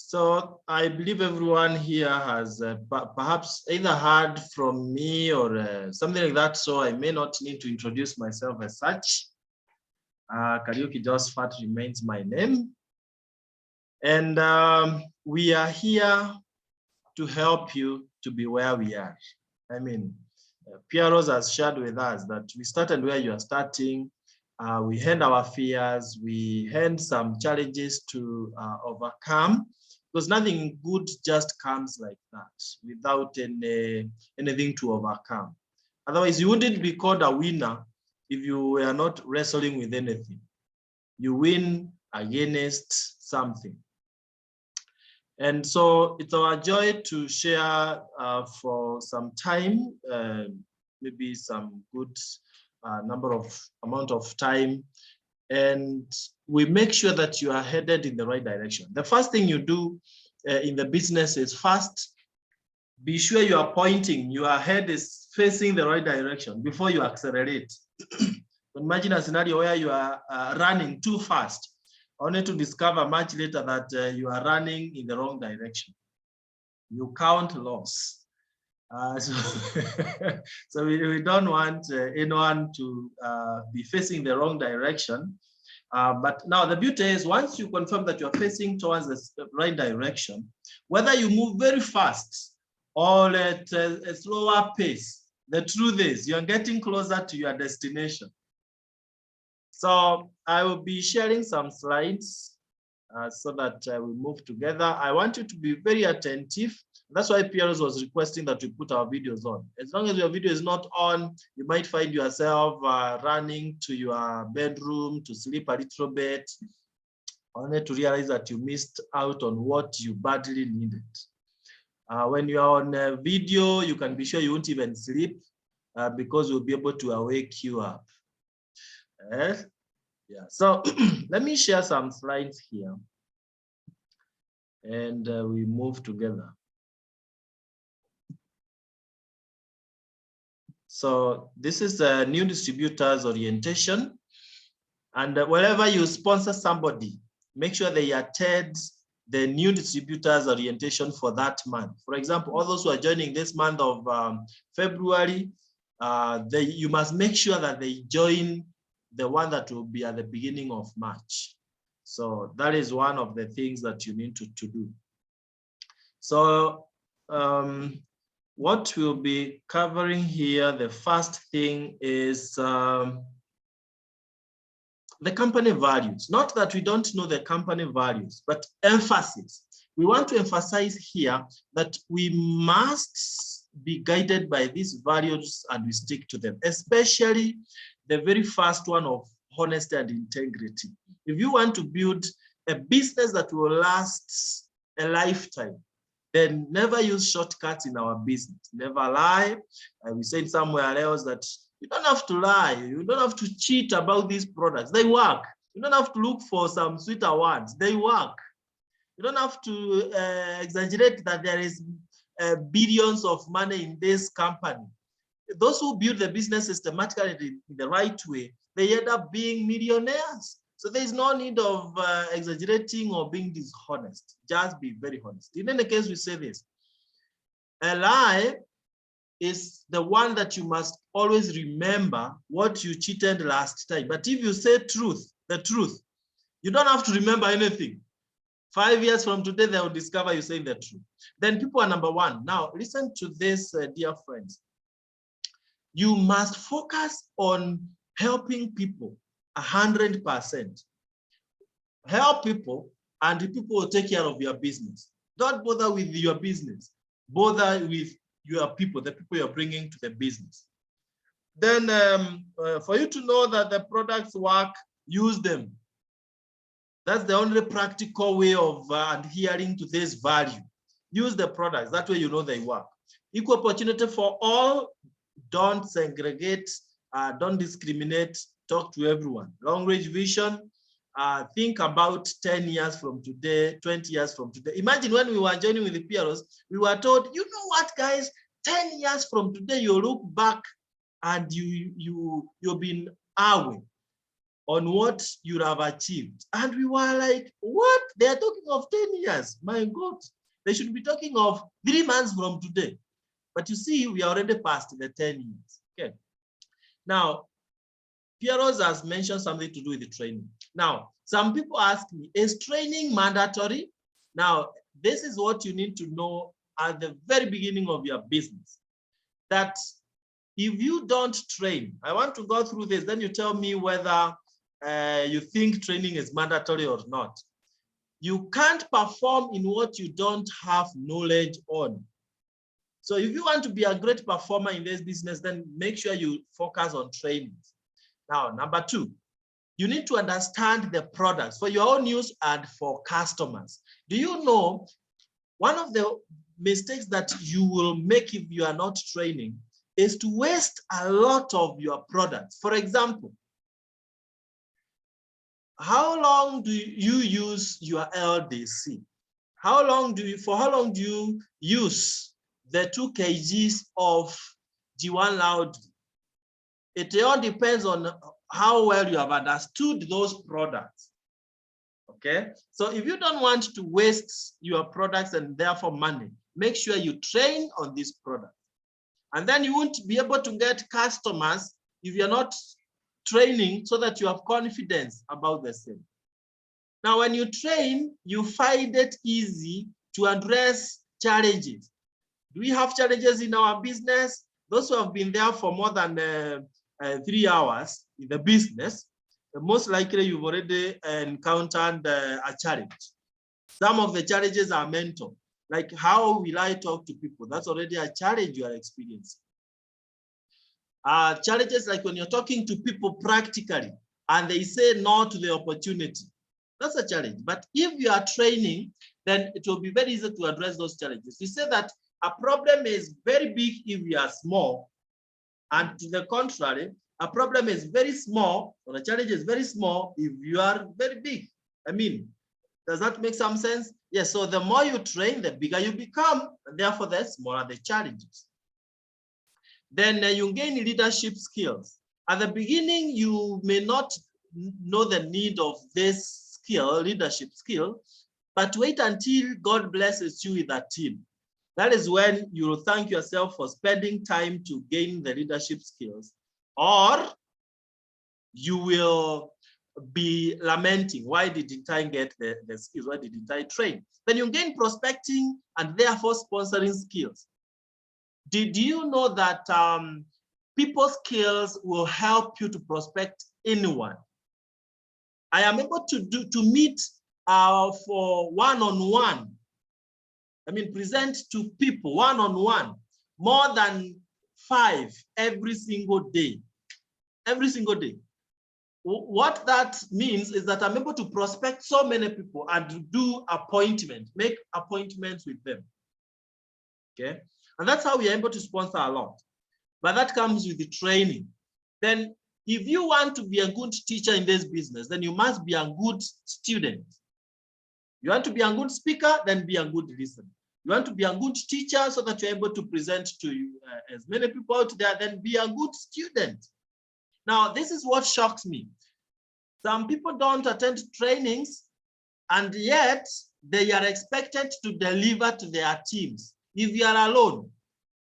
So I believe everyone here has perhaps either heard from me or something like that. So I may not need to introduce myself as such. Kariuki Josephat remains my name. And we are here to help you to be where we are. I mean, Pieros has shared with us that we started where you are starting. We had our fears, we had some challenges to overcome, because nothing good just comes like that without anything to overcome. Otherwise, you wouldn't be called a winner if you were not wrestling with anything. You win against something. And so it's our joy to share for some time, maybe some good amount of time, and we make sure that you are headed in the right direction. The first thing you do in the business is first, be sure you are pointing, your head is facing the right direction before you accelerate. Imagine a scenario where you are running too fast, only to discover much later that you are running in the wrong direction. You count loss. So we don't want anyone to be facing the wrong direction. But now the beauty is, once you confirm that you're facing towards the right direction, whether you move very fast or at a slower pace, the truth is you're getting closer to your destination. So I will be sharing some slides so that we move together. I want you to be very attentive. That's why Pieros was requesting that we put our videos on. As long as your video is not on, you might find yourself running to your bedroom to sleep a little bit, only to realize that you missed out on what you badly needed. When you are on a video, you can be sure you won't even sleep because we'll be able to wake you up. Yeah, so let me share some slides here and we move together. So this is a new distributors orientation, and wherever you sponsor somebody, make sure they attend the new distributors orientation for that month. For example, all those who are joining this month of February, you must make sure that they join the one that will be at the beginning of March. So that is one of the things that you need to do. So what we'll be covering here, the first thing is the company values. Not that we don't know the company values, but emphasis. We want to emphasize here that we must be guided by these values and we stick to them, especially the very first one of honesty and integrity. If you want to build a business that will last a lifetime, then never use shortcuts in our business. Never lie. We said somewhere else that you don't have to lie. You don't have to cheat about these products. They work. You don't have to look for some sweeter words. They work. You don't have to exaggerate that there is billions of money in this company. Those who build the business systematically in the right way, they end up being millionaires. So there is no need of exaggerating or being dishonest. Just be very honest. In any case, we say this. A lie is the one that you must always remember what you cheated last time. But if you say the truth, you don't have to remember anything. 5 years from today, they will discover you saying the truth. Then people are number one. Now, listen to this, dear friends. You must focus on helping people 100%. Help people and the people will take care of your business. Don't bother with your business. Bother with your people, the people you're bringing to the business. Then for you to know that the products work, use them. That's the only practical way of adhering to this value. Use the products. That way you know they work. Equal opportunity for all. Don't segregate. Don't discriminate. Talk to everyone. Long range vision. Think about 10 years from today, 20 years from today. Imagine when we were joining with the PROs, we were told, you know what, guys, 10 years from today, you look back and you've been away. on what you have achieved. And we were like, what? They are talking of 10 years. My God, they should be talking of 3 months from today. But you see, we are already past the 10 years. Okay. Now, Pierrot has mentioned something to do with the training. Now, some people ask me, is training mandatory? Now, this is what you need to know at the very beginning of your business. That if you don't train, I want to go through this, then you tell me whether you think training is mandatory or not. You can't perform in what you don't have knowledge on. So if you want to be a great performer in this business, then make sure you focus on training. Now, number 2, you need to understand the products for your own use and for customers. Do you know one of the mistakes that you will make if you are not training is to waste a lot of your products? For example, how long do you use your LDC? For how long do you use the 2 kgs of G1 loud? It all depends on how well you have understood those products. Okay, so if you don't want to waste your products and therefore money, make sure you train on these products. And then you won't be able to get customers if you're not training, so that you have confidence about the same. Now, when you train, you find it easy to address challenges. Do we have challenges in our business? Those who have been there for more than 3 hours in the business, most likely you've already encountered a challenge. Some of the challenges are mental, like how will I talk to people? That's already a challenge you are experiencing. Challenges like when you're talking to people practically and they say no to the opportunity. That's a challenge. But if you are training, then it will be very easy to address those challenges. We say that a problem is very big if you are small, and to the contrary, a problem is very small, or a challenge is very small if you are very big. I mean, does that make some sense? Yes, so the more you train, the bigger you become, and therefore the smaller the challenges. Then you gain leadership skills. At the beginning, you may not know the need of this skill, leadership skill, but wait until God blesses you with a team. That is when you will thank yourself for spending time to gain the leadership skills, or you will be lamenting, why didn't I get the skills? Why didn't I train? Then you gain prospecting and therefore sponsoring skills. Did you know that people skills will help you to prospect anyone? I am able to meet for one-on-one. I mean, present to people one-on-one, more than 5 every single day. Every single day. What that means is that I'm able to prospect so many people and do appointments, make appointments with them. Okay. And that's how we are able to sponsor a lot. But that comes with the training. Then if you want to be a good teacher in this business, then you must be a good student. You want to be a good speaker, then be a good listener. You want to be a good teacher so that you're able to present to as many people out there, then be a good student. Now, this is what shocks me. Some people don't attend trainings, and yet they are expected to deliver to their teams. If you are alone,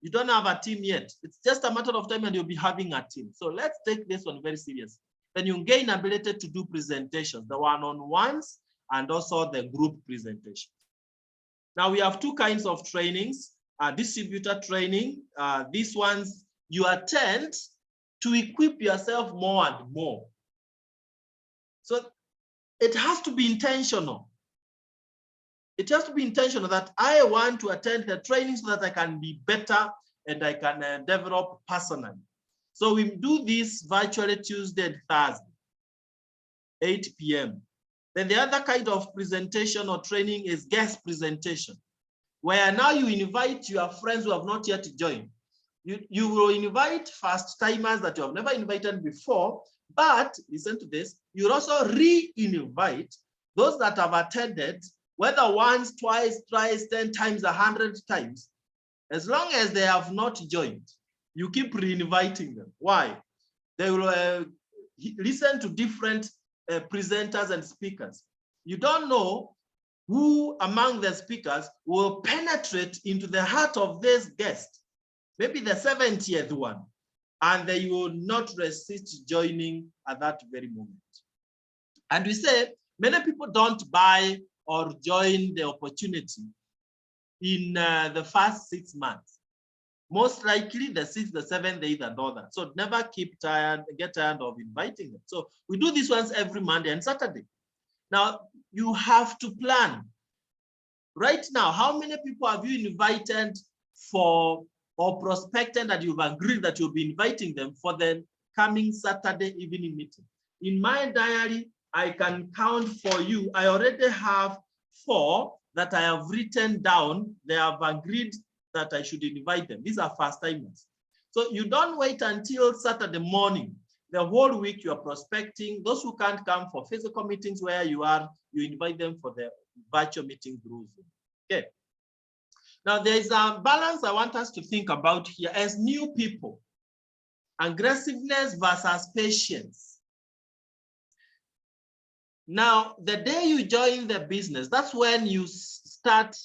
you don't have a team yet. It's just a matter of time and you'll be having a team. So let's take this one very serious. Then you gain ability to do presentations, the one-on-ones and also the group presentations. Now we have 2 kinds of trainings, distributor training. These ones you attend to equip yourself more and more. So it has to be intentional. It has to be intentional that I want to attend the training so that I can be better and I can develop personally. So we do this virtually Tuesday and Thursday, 8 p.m. Then the other kind of presentation or training is guest presentation, where now you invite your friends who have not yet joined. You will invite first timers that you have never invited before, but listen to this, you'll also re-invite those that have attended, whether once, twice, thrice, 10 times, 100 times. As long as they have not joined, you keep re-inviting them. Why? They will listen to different presenters and speakers. You don't know who among the speakers will penetrate into the heart of this guest, maybe the 70th one, and they will not resist joining at that very moment. And we say many people don't buy or join the opportunity in the first 6 months. Most likely the 6th, the 7th, they either know that. So never get tired of inviting them. So we do these ones every Monday and Saturday. Now you have to plan. Right now, how many people have you invited for or prospected that you've agreed that you'll be inviting them for the coming Saturday evening meeting? In my diary, I can count for you. I already have 4 that I have written down. They have agreed that I should invite them. These are first timers. So you don't wait until Saturday morning. The whole week you are prospecting. Those who can't come for physical meetings where you are, you invite them for the virtual meeting through Zoom. Okay. Now there is a balance I want us to think about here as new people. Aggressiveness versus patience. Now, the day you join the business, that's when you start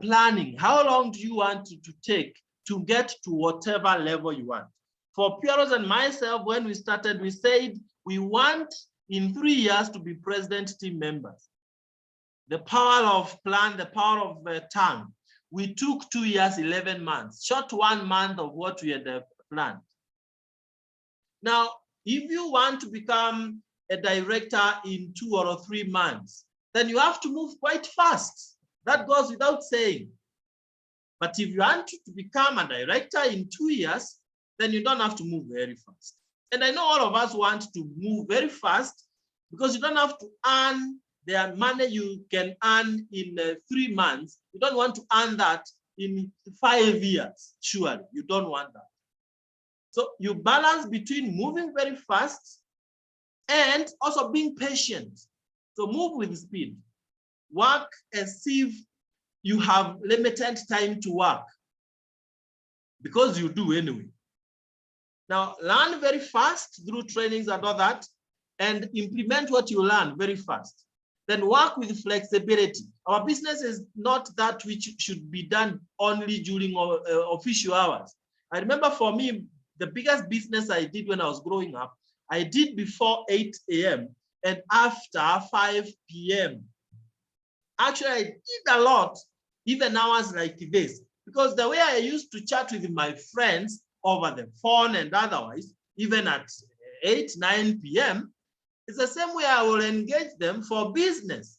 planning. How long do you want to take to get to whatever level you want? For Pieros and myself, when we started, we said we want in 3 years to be president team members. The power of plan, the power of time. We took 2 years, 11 months, short 1 month of what we had planned. Now, if you want to become a director in 2 or 3 months, then you have to move quite fast. That goes without saying. But if you want to become a director in 2 years, then you don't have to move very fast. And I know all of us want to move very fast because you don't have to earn the money you can earn in 3 months. You don't want to earn that in 5 years. Surely, you don't want that. So you balance between moving very fast and also being patient. So move with speed. Work as if you have limited time to work because you do anyway. Now, learn very fast through trainings and all that, and implement what you learn very fast. Then work with flexibility. Our business is not that which should be done only during official hours. I remember for me, the biggest business I did when I was growing up, I did before 8 a.m. and after 5 p.m. Actually, I did a lot, even hours like this, because the way I used to chat with my friends over the phone and otherwise, even at 8, 9 p.m., it's the same way I will engage them for business,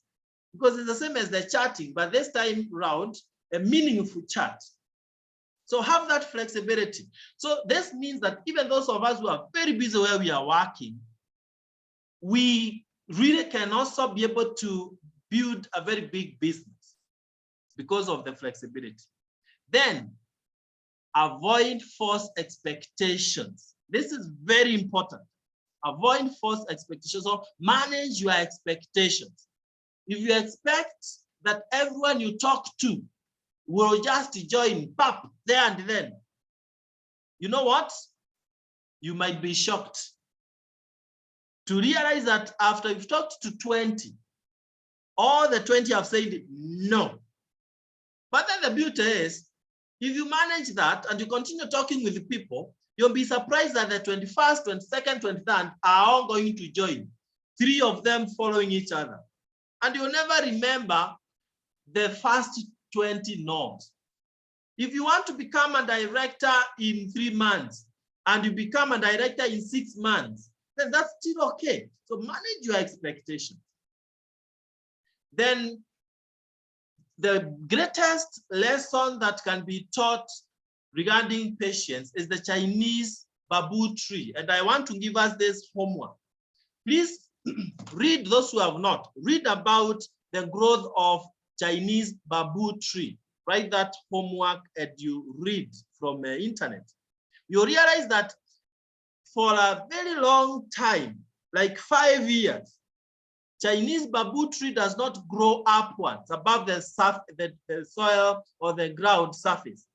because it's the same as the chatting, but this time round, a meaningful chat. So have that flexibility. So this means that even those of us who are very busy where we are working, we really can also be able to build a very big business because of the flexibility. Then avoid false expectations. This is very important. Avoid false expectations or manage your expectations. If you expect that everyone you talk to will just join pop there and then, you know what? You might be shocked to realize that after you've talked to 20, all the 20 have said no. But then the beauty is, if you manage that and you continue talking with the people, you'll be surprised that the 21st, 22nd, 23rd are all going to join, 3 of them following each other. And you'll never remember the first 20 no's. If you want to become a director in 3 months and you become a director in 6 months, then that's still okay. So manage your expectations. Then the greatest lesson that can be taught regarding patience is the Chinese bamboo tree. And I want to give us this homework. Please read, those who have not, read about the growth of Chinese bamboo tree. Write that homework and you read from the internet. You realize that for a very long time, like 5 years, Chinese bamboo tree does not grow upwards above the soil or the ground surface.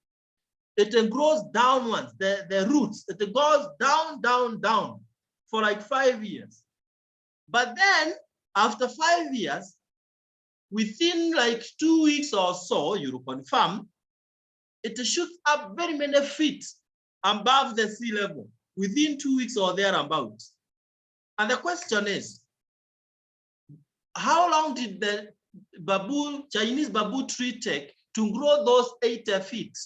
It grows downwards, the roots, it goes down, down, down. for like 5 years. But then after 5 years, within like 2 weeks or so, you will confirm, it shoots up very many feet above the sea level within 2 weeks or thereabouts. And the question is, how long did the Chinese bamboo tree take to grow those 80 feet?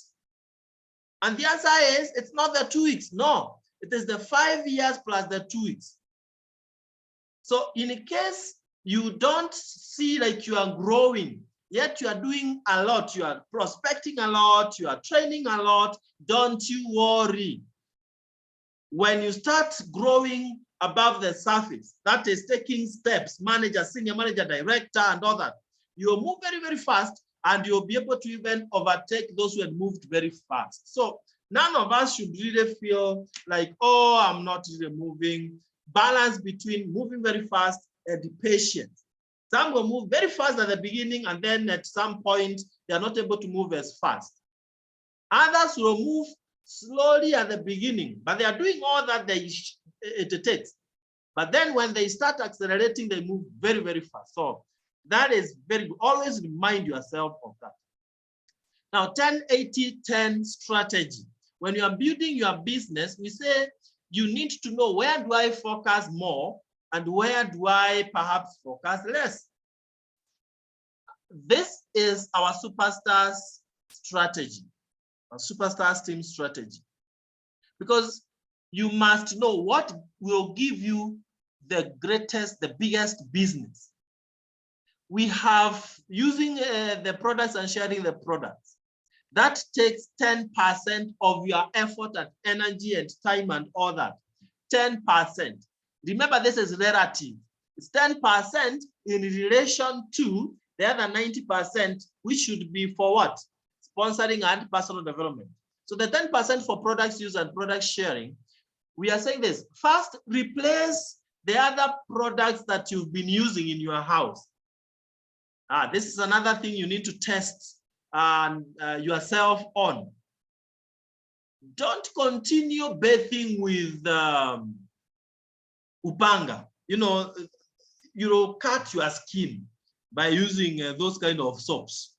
And the answer is, it's not the 2 weeks. No, it is the 5 years plus the 2 weeks. So in case you don't see like you are growing, yet you are doing a lot, you are prospecting a lot, you are training a lot, don't you worry. When you start growing above the surface, that is taking steps, manager, senior manager, director, and all that, you'll move very, very fast, and you'll be able to even overtake those who had moved very fast. So none of us should really feel like, oh, I'm not really moving. Balance between moving very fast and the patience. Some will move very fast at the beginning, and then at some point, they are not able to move as fast. Others will move slowly at the beginning, but they are doing all that it takes. But then when they start accelerating, they move very, very fast. So that is very good. Always remind yourself of that. Now, 10-80-10 strategy. When you are building your business, we say you need to know, where do I focus more and where do I perhaps focus less? This is our superstars strategy, our superstars team strategy. Because you must know what will give you the greatest, the biggest business. We have using the products and sharing the products. That takes 10% of your effort and energy and time and all that. 10%. Remember, this is relative. It's 10% in relation to the other 90%, which should be for what? Sponsoring and personal development. So the 10% for products use and product sharing, we are saying this. First, replace the other products that you've been using in your house. This is another thing you need to test yourself on. Don't continue bathing with upanga. You'll cut your skin by using those kind of soaps.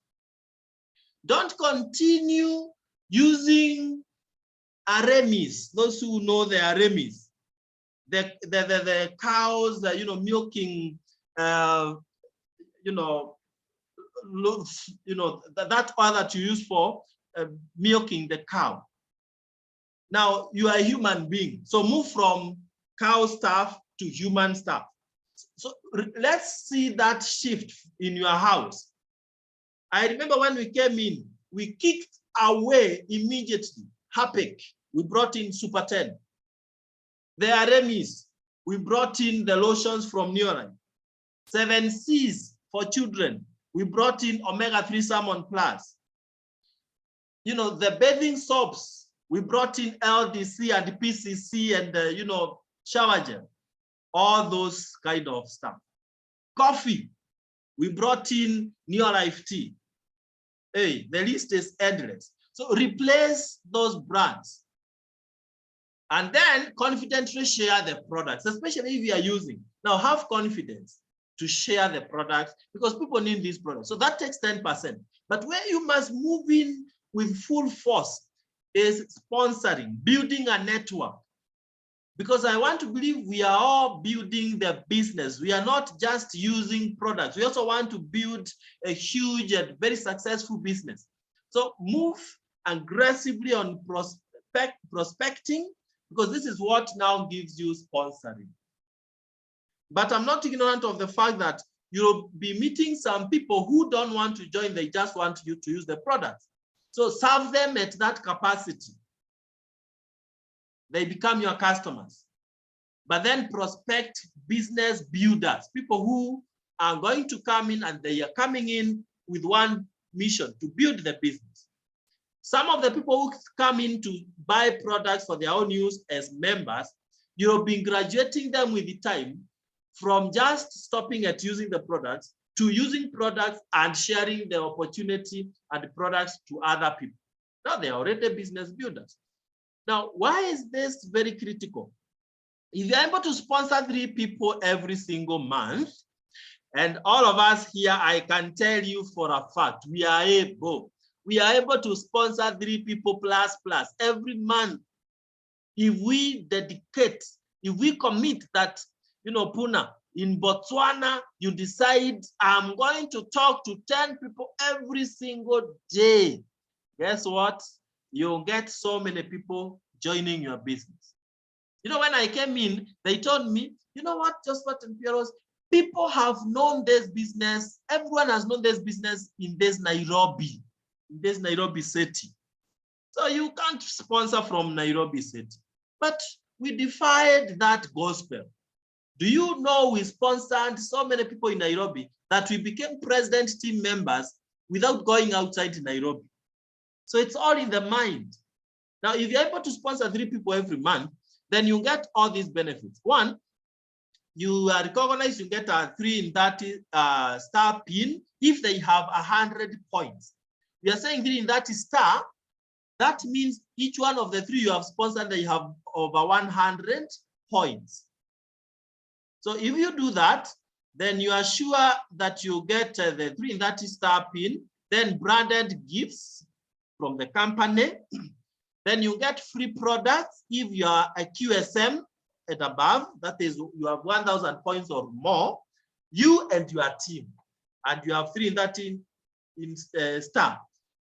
Don't continue using aremis. Those who know the aremis, the cows, milking, that oil that you use for milking the cow. Now you are a human being, so move from cow stuff to human stuff. So let's see that shift in your house. I remember when we came in, we kicked away immediately Harpic. We brought in Super 10. The Aremis, we brought in the lotions from Neoline. 7 C's for children, we brought in Omega-3 Salmon Plus. The bathing soaps, we brought in LDC and PCC and, shower gel, all those kind of stuff. Coffee, we brought in Neolife tea. Hey, the list is endless. So replace those brands. And then confidently share the products, especially if you are using. Now have confidence to share the products because people need these products. So that takes 10%. But where you must move in with full force is sponsoring, building a network. Because I want to believe we are all building the business. We are not just using products. We also want to build a huge and very successful business. So move aggressively on prospecting, because this is what now gives you sponsoring. But I'm not ignorant of the fact that you'll be meeting some people who don't want to join, they just want you to use the products. So serve them at that capacity. They become your customers. But then prospect business builders, people who are going to come in and they are coming in with one mission, to build the business. Some of the people who come in to buy products for their own use as members, you've been graduating them with the time from just stopping at using the products to using products and sharing the opportunity and the products to other people. Now they are already business builders. Now, why is this very critical? If you're able to sponsor 3 people every single month, and all of us here, I can tell you for a fact, we are able to sponsor 3 people plus every month. If we dedicate, if we commit that, Puna, in Botswana, you decide, I'm going to talk to 10 people every single day. Guess what? You'll get so many people joining your business. When I came in, they told me, you know what, Josephat and Pieros, people have known this business. Everyone has known this business in this Nairobi city. So you can't sponsor from Nairobi city. But we defied that gospel. Do you know we sponsored so many people in Nairobi that we became president team members without going outside Nairobi? So it's all in the mind. Now, if you're able to sponsor 3 people every month, then you get all these benefits. One, you are recognized, you get a 3 in 30 star pin if they have 100 points. We are saying 3 in 30 star. That means each one of the 3 you have sponsored, they have over 100 points. So if you do that, then you are sure that you get the 3 in 30 star pin, then branded gifts from the company. Then you get free products if you are a QSM and above, that is, you have 1,000 points or more, you and your team, and you have 3 in 30 in star.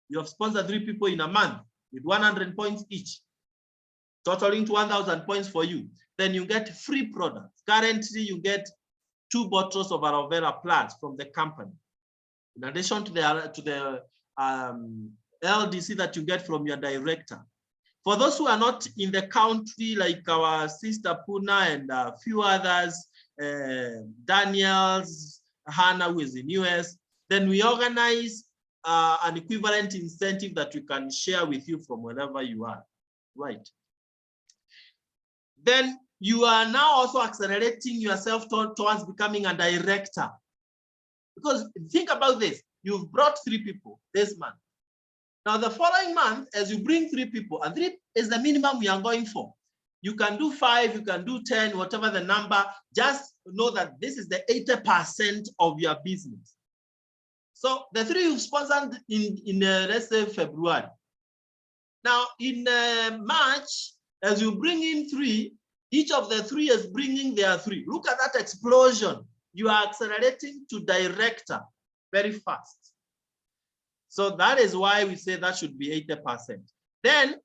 You have sponsored 3 people in a month with 100 points each, totaling to 1,000 points for you. Then you get free products. Currently, you get 2 bottles of aloe vera plants from the company, in addition to the LDC that you get from your director. For those who are not in the country, like our sister Puna and a few others, Daniels, Hannah, who is in US, then we organize an equivalent incentive that we can share with you from wherever you are, right? Then you are now also accelerating yourself towards becoming a director. Because think about this, you've brought 3 people this month. Now, the following month, as you bring 3 people, and 3 is the minimum we are going for. You can do 5, you can do 10, whatever the number. Just know that this is the 80% of your business. So the 3 you've sponsored in let's say February. Now, in March, as you bring in 3, each of the 3 is bringing their 3. Look at that explosion. You are accelerating to director very fast. So that is why we say that should be 80%. Then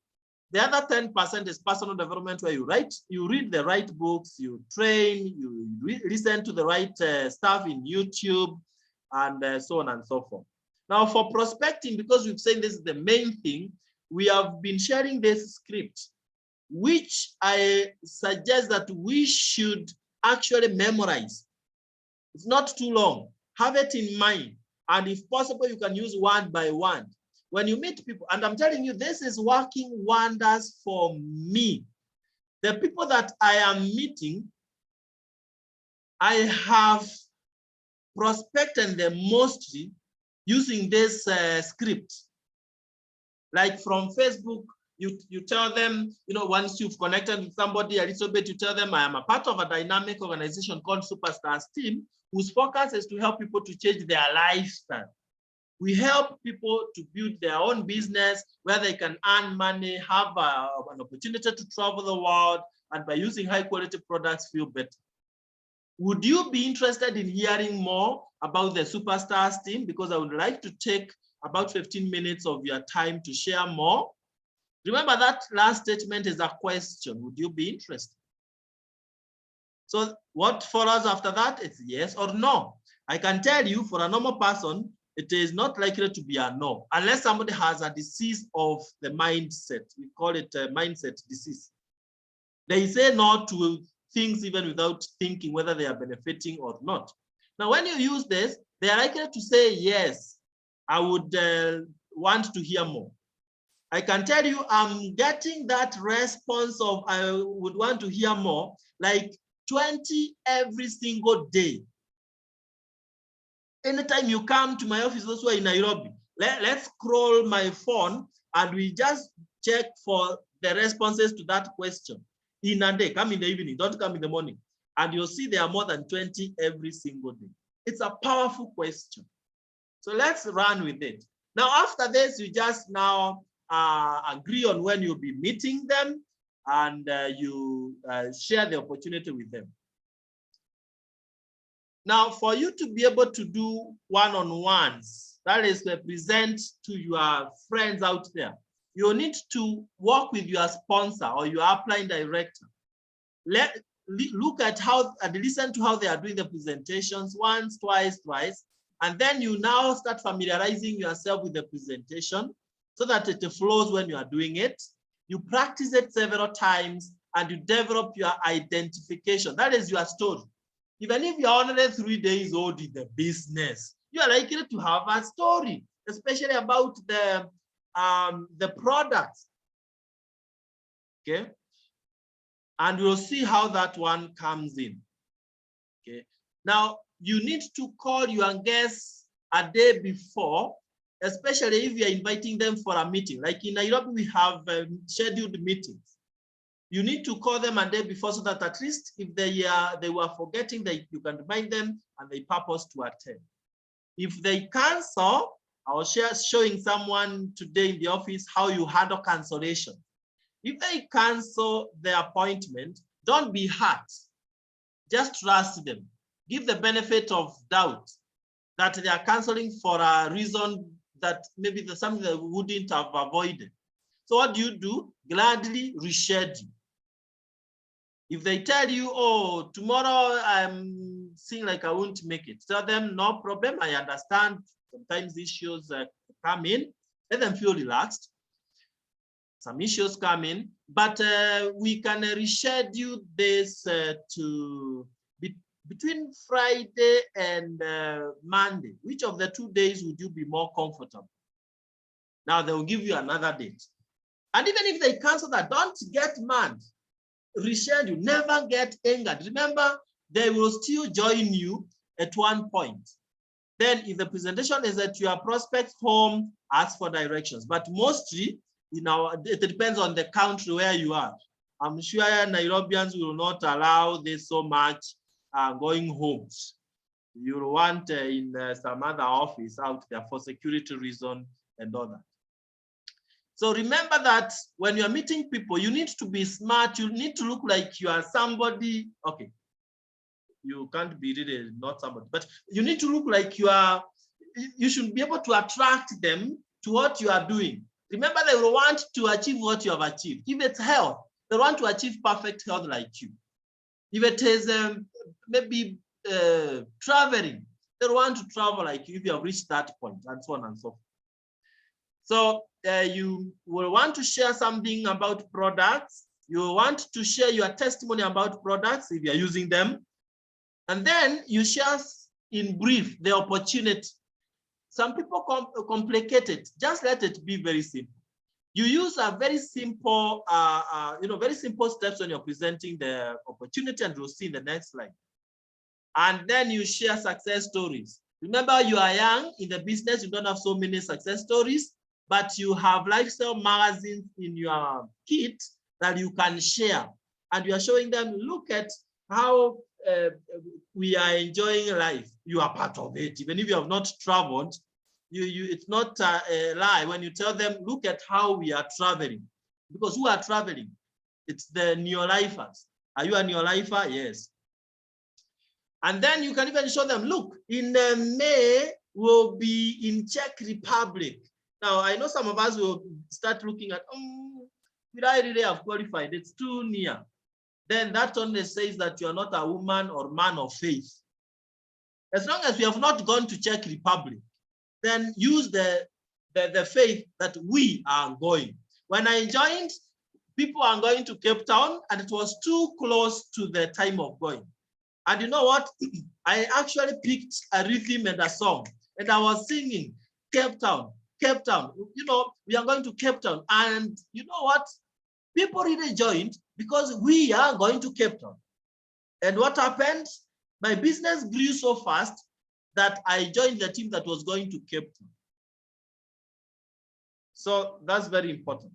the other 10% is personal development, where you read the right books, you train, you listen to the right stuff in YouTube, and so on and so forth. Now for prospecting, because we've said this is the main thing, we have been sharing this script, which I suggest that we should actually memorize. It's not too long. Have it in mind. And if possible, you can use word by word. When you meet people, and I'm telling you, this is working wonders for me. The people that I am meeting, I have prospected them mostly using this script. Like from Facebook, you tell them, once you've connected with somebody a little bit, you tell them, I am a part of a dynamic organization called Superstars Team, whose focus is to help people to change their lifestyle. We help people to build their own business where they can earn money, have an opportunity to travel the world, and by using high quality products, feel better. Would you be interested in hearing more about the Superstars team? Because I would like to take about 15 minutes of your time to share more. Remember, that last statement is a question. Would you be interested? So what follows after that is yes or no. I can tell you, for a normal person, it is not likely to be a no, unless somebody has a disease of the mindset. We call it a mindset disease. They say no to things even without thinking whether they are benefiting or not. Now, when you use this, they are likely to say, yes, I would want to hear more. I can tell you, I'm getting that response of I would want to hear more, like 20 every single day. Anytime you come to my office, those who are in Nairobi, let's scroll my phone and we just check for the responses to that question. in a day. Come in the evening, don't come in the morning. And you'll see there are more than 20 every single day. It's a powerful question. So let's run with it. Now, after this, you just now agree on when you'll be meeting them, and you share the opportunity with them. Now, for you to be able to do one-on-ones, that is present to your friends out there, you need to work with your sponsor or your upline director. Look at how and listen to how they are doing the presentations once, twice, and then you now start familiarizing yourself with the presentation so that it flows when you are doing it. You practice it several times and you develop your identification. That is your story. Even if you're only 3 days old in the business, you are likely to have a story, especially about the products. Okay. And we'll see how that one comes in. Okay. Now, you need to call your guests a day before, especially if you're inviting them for a meeting. Like in Nairobi, we have scheduled meetings. You need to call them a day before so that at least if they were forgetting, that you can remind them and they purpose to attend. If they cancel, I was showing someone today in the office how you handle cancellation. If they cancel the appointment, don't be hurt. Just trust them. Give the benefit of doubt that they are canceling for a reason that maybe there's something they wouldn't have avoided. So what do? Gladly reschedule. If they tell you, oh, tomorrow I'm seeing like I won't make it, tell them no problem. I understand sometimes issues come in. Let them feel relaxed. Some issues come in, but we can reschedule this to between Friday and Monday. Which of the 2 days would you be more comfortable? Now they will give you another date. And even if they cancel that, don't get mad. Reschedule, never get angered. Remember, they will still join you at one point. Then if the presentation is at your prospect's home, ask for directions. But mostly, it depends on the country where you are. I'm sure Nairobians will not allow this so much going homes. You'll want in some other office out there for security reason and all that. So remember that when you're meeting people, you need to be smart. You need to look like you are somebody. Okay, you can't be really not somebody, but you need to look like you should be able to attract them to what you are doing. Remember, they will want to achieve what you have achieved. If it's health, they want to achieve perfect health like you. If it is maybe traveling, they want to travel like you if you have reached that point, and so on and so forth. So you will want to share something about products. You want to share your testimony about products if you're using them. And then you share in brief the opportunity. Some people complicate it. Just let it be very simple. You use a very simple, very simple steps when you're presenting the opportunity, and you'll see in the next slide. And then you share success stories. Remember, you are young in the business. You don't have so many success stories, but you have lifestyle magazines in your kit that you can share. And you are showing them, look at how we are enjoying life. You are part of it. Even if you have not traveled, it's not a lie when you tell them, look at how we are traveling. Because who are traveling? It's the neo-lifers. Are you a neo-lifer? Yes. And then you can even show them, look, in May, we'll be in Czech Republic. Now, I know some of us will start looking at, did I really have qualified? It's too near. Then that only says that you are not a woman or man of faith. As long as we have not gone to Czech Republic, then use the faith that we are going. When I joined, people are going to Cape Town, and it was too close to the time of going. And you know what? I actually picked a rhythm and a song, and I was singing Cape Town, Cape Town. You know, we are going to Cape Town. And you know what? People really joined because we are going to Cape Town. And what happened? My business grew so fast that I joined the team that was going to Cape Town. So that's very important.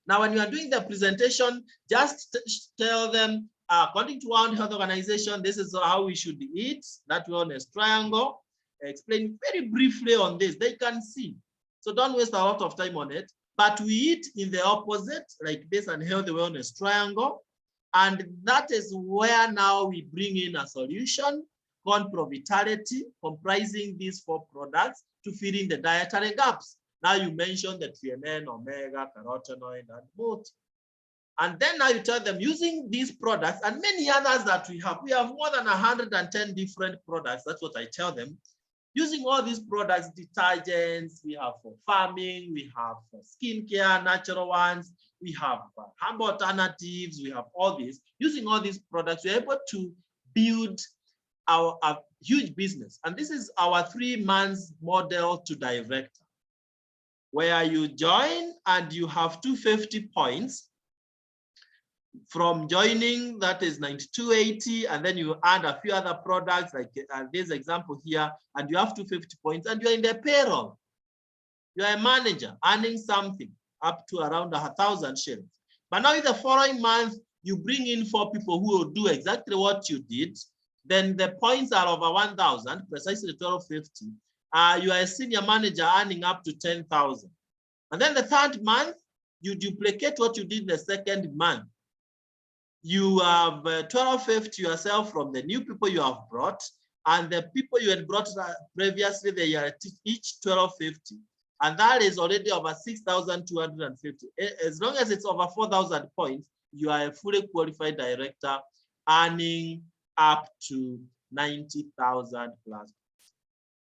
Now, when you are doing the presentation, just tell them, according to World Health Organization, this is how we should eat, that way on a triangle. Explain very briefly on this. They can see. So don't waste a lot of time on it. But we eat in the opposite, like this, and healthy wellness triangle. And that is where now we bring in a solution called Provitality, comprising these 4 products to fill in the dietary gaps. Now you mentioned the TNN, omega, carotenoid, and multi. And then now you tell them, using these products and many others that we have more than 110 different products. That's what I tell them. Using all these products, detergents, we have for farming, we have for skincare, natural ones, we have herbal alternatives, we have all these. Using all these products, we're able to build a huge business. And this is our 3 months model to director, where you join and you have 250 points. From joining, that is 92.80, and then you add a few other products like this example here, and you have 250 points, and you're in the payroll. You're a manager earning something up to around 1,000 shillings. But now in the following month, you bring in 4 people who will do exactly what you did. Then the points are over 1,000, precisely 1,250. You are a senior manager earning up to 10,000. And then the 3rd month, you duplicate what you did the 2nd month. You have 1,250 yourself from the new people you have brought, and the people you had brought previously, they are each 1,250. And that is already over 6,250. As long as it's over 4,000 points, you are a fully qualified director earning up to 90,000 plus.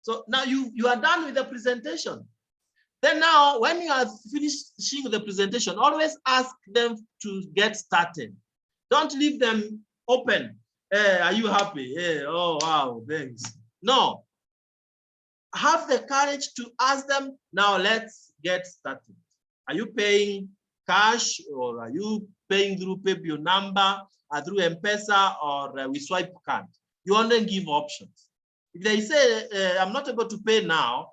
So now you are done with the presentation. Then now, when you are finishing the presentation, always ask them to get started. Don't leave them open. Hey, are you happy? Hey, oh, wow, thanks. No. Have the courage to ask them, now let's get started. Are you paying cash, or are you paying through PayBill number, or through M-Pesa, or we swipe card? You only give options. If they say, I'm not able to pay now,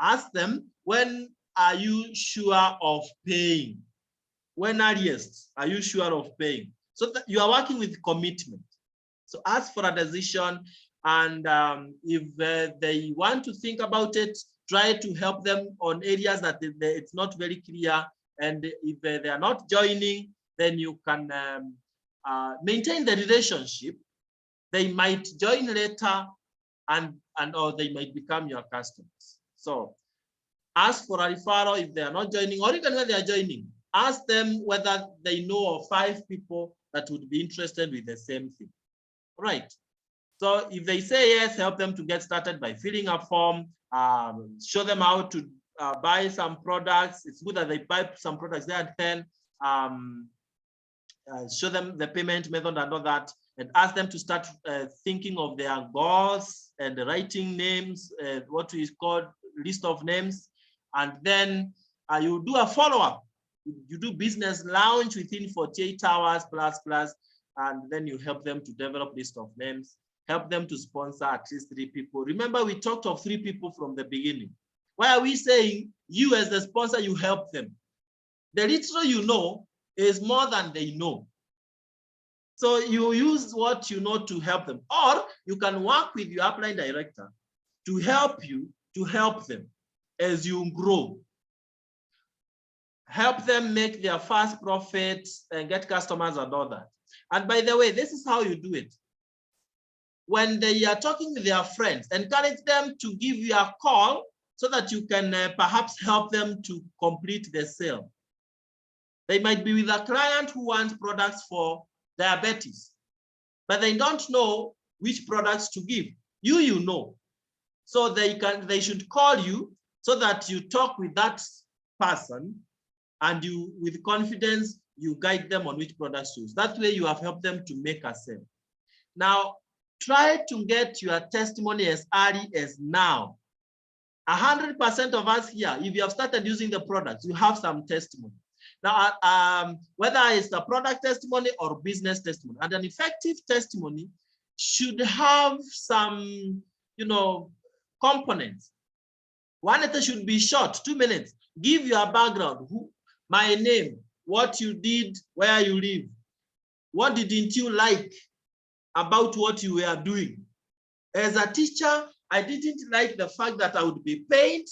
ask them, when are you sure of paying? When earliest are you sure of paying? So that you are working with commitment. So ask for a decision, and if they want to think about it, try to help them on areas that it's not very clear. And if they are not joining, then you can maintain the relationship. They might join later, or they might become your customers. So ask for a referral if they are not joining, or even when they are joining. Ask them whether they know of 5 people that would be interested with the same thing. All right. So if they say yes, help them to get started by filling a form, show them how to buy some products. It's good that they buy some products there, and then show them the payment method and all that, and ask them to start thinking of their goals and writing names, what is called list of names. And then you do a follow-up. You do business launch within 48 hours plus, and then you help them to develop list of names, help them to sponsor at least 3 people. Remember, we talked of 3 people from the beginning. Why are we saying you as the sponsor, you help them? The little you know is more than they know. So you use what you know to help them, or you can work with your upline director to help you to help them as you grow. Help them make their first profits and get customers and all that. And by the way, this is how you do it. When they are talking with their friends, encourage them to give you a call so that you can perhaps help them to complete the sale. They might be with a client who wants products for diabetes, but they don't know which products to give. You know. So they should call you so that you talk with that person, and you, with confidence, you guide them on which products to use. That way you have helped them to make a sale. Now, try to get your testimony as early as now. 100% of us here, if you have started using the products, you have some testimony. Now, whether it's a product testimony or business testimony, and an effective testimony should have some, components. One, it should be short, 2 minutes. Give your background, my name, what you did where you live. What didn't you like about what you were doing? As a teacher, I didn't like the fact that I would be paid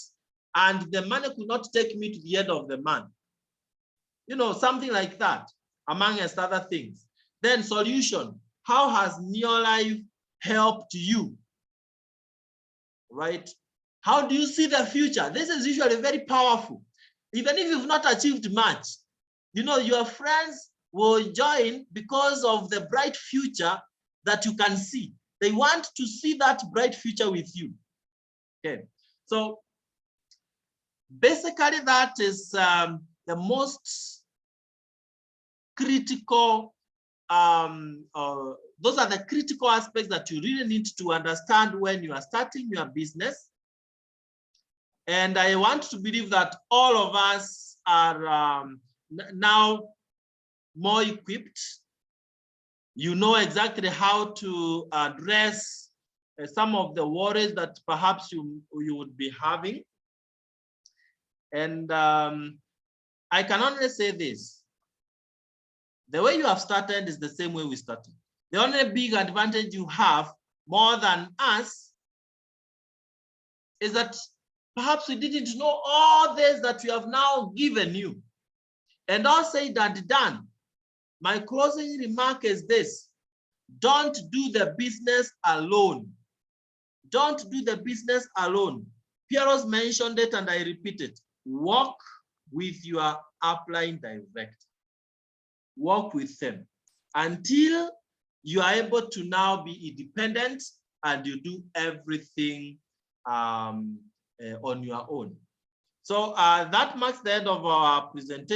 and the money could not take me to the end of the month. You know, something like that, amongst other things. Then solution, how has Neolife helped you? Right? How do you see the future? This is usually very powerful. Even if you've not achieved much, you know, your friends will join because of the bright future that you can see. They want to see that bright future with you. Okay, so basically that is the most critical, those are the critical aspects that you really need to understand when you are starting your business. And I want to believe that all of us are now more equipped. You know exactly how to address some of the worries that perhaps you would be having. And I can only say this. The way you have started is the same way we started. The only big advantage you have more than us is that perhaps we didn't know all this that we have now given you. And all said and done, my closing remark is this: don't do the business alone. Don't do the business alone. Pieros mentioned it and I repeat it. Work with your upline director. Work with them until you are able to now be independent and you do everything on your own. So that marks the end of our presentation.